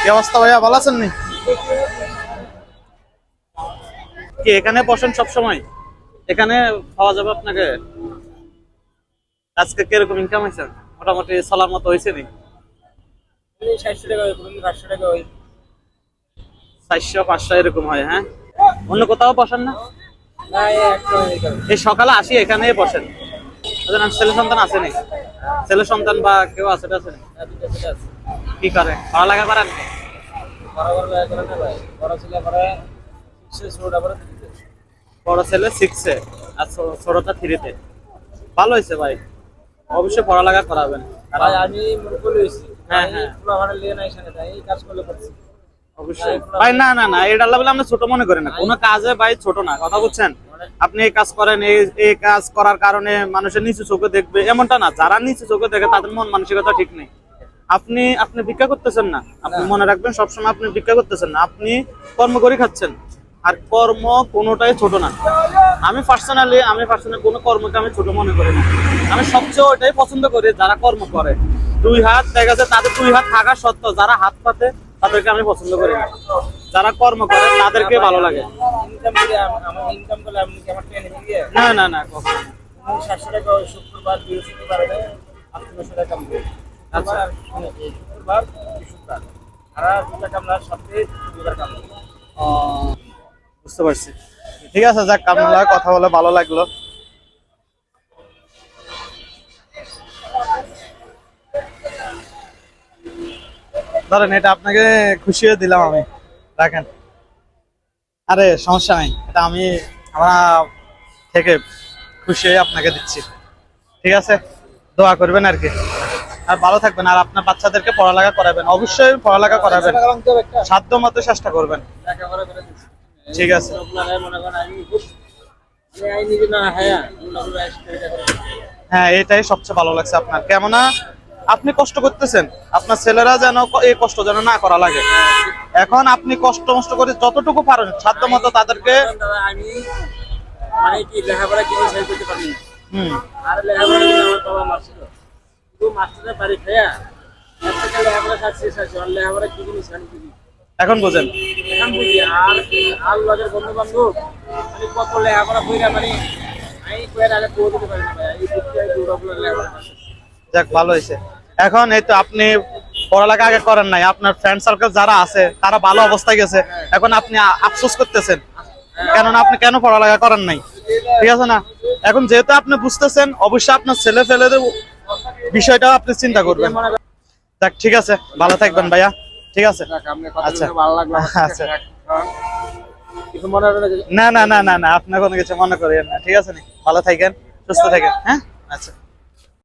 কি অবস্থা ভাইয়া, ভালো আছেন নি? কি এখানে বসেন সব সময়? এখানে পাওয়া যাবে আপনাকে? আজকে কিরকম ইনকাম হয়েছে? মোটামুটি চলার মতো হয়েছে নি? 400-500 এরকম হয়। হ্যাঁ, অন্য কোথাও বসেন না? এই সকালে আসি এখানে বসেন। ছেলে সন্তান আছে নি? ছেলে সন্তান বা কেউ আছে? কি করে, পড়ালেখা করেন? বড় ছেলে 6-এ আর ছোটটা 3-তে। ভালো হয়েছে ভাই, অবশ্যই পড়ালেখা করাবেন। আমি হ্যাঁ হ্যাঁ ভাই, না না না, এটা বলে আমরা ছোট মনে করি না, কোনো কাজে ভাই ছোট না, কথা বুঝছেন? আপনি এই কাজ করেন, এই কাজ করার কারণে মানুষের নিচু চোখে দেখবে এমনটা না। যারা নিচু চোখে দেখে তাদের মন মানসিকতা ঠিক নেই। আপনি আপনি ভিক্ষা করতেছেন না, আপনি মনে রাখবেন সবসময় আপনি ভিক্ষা করতেছেন না, আপনি কর্ম করে খাচ্ছেন। আর কর্ম কোনোটাই ছোট না। আমি পার্সোনালি কোনো কর্মকে আমি ছোট মনে করি না। আমি সবচেয়ে ওটাই পছন্দ করি যারা কর্ম করে। 2 হাত দেখা যায়, তাদের 2 হাত থাকা সত্ত্বেও যারা হাত পাতে তাদেরকে আমি পছন্দ করি না। যারা কর্ম করে তাদেরকে ভালো লাগে। না না না, কখনো। শুক্রবার বৃহস্পতিবার 800 টাকা আচ্ছা, শুক্রবার বৃহস্পতিবার আর 2 টাকা আমরা সপ্তাহে 2 টাকা বুঝতে পারছি। ঠিক আছে, যাক, আপনার কথা বলে ভালো লাগলো। ধরেন এটা আপনাকে খুশি হয়ে দিলাম আমি, রাখেন। আরে সমস্যা নাই, এটা আমি আমার থেকে খুশি হয়ে আপনাকে দিচ্ছি। ঠিক আছে, দোয়া করবেন আর কি। আর ভালো থাকবেন, আর আপনার বাচ্চাদেরকে পড়ালেখা করাবেন, অবশ্যই পড়ালেখা করাবেন, সাধ্য মতো চেষ্টা করবেন। ঠিক আছে। হ্যাঁ, এটাই সবচেয়ে ভালো লাগছে আপনার, কেননা আপনি কষ্ট করতেছেন, আপনার ছেলেরা যেন এই কষ্ট যেন না করা লাগে। এখন আপনি কষ্ট করে যতটুকু পারেন সাধ্য মতো তাদেরকে। আমি মানে কি লেখাপড়া কি শেষ করতে পারি আর লেখাপড়া আমার বাবা মারছিল, তো মাস্টারের বাড়ি খেয়া একটা লেখাপড়া শেষ আছে, আর লেখাপড়া কি জিনিস আমি বুঝি। এখন বুঝেন? এখন বুঝি। আর আল্লাহর বন্ধু বান্ধব মানে কত লেখাপড়া কইরা মানে আমি কইরা আগে পড়ে দিতে পারি না ভাই, এই বুঝতে দৌড়াবো লেখাপড়া। যাক, ভালো হয়েছে। এখন এই তো আপনি পড়ালেখা আগে করেন নাই, আপনার ফ্রেন্ড সার্কেল যারা আছে তারা ভালো অবস্থায় গেছে, এখন আপনি আফসোস করতেছেন কেননা আপনি কেন পড়ালেখা করেন নাই। ঠিক আছে না? এখন যেহেতু আপনি বুঝতেছেন, অবশ্যই আপনার ছেলে ফেলেদের বিষয়টাও আপনি চিন্তা করবেন। যাক, ঠিক আছে, ভালো থাকবেন ভাইয়া। ঠিক আছে, আচ্ছা আচ্ছা। না না না না না, আপনার কোনো কিছু মনে করেন না। ঠিক আছে নি, ভালো থাকেন, সুস্থ থাকেন। হ্যাঁ, আচ্ছা।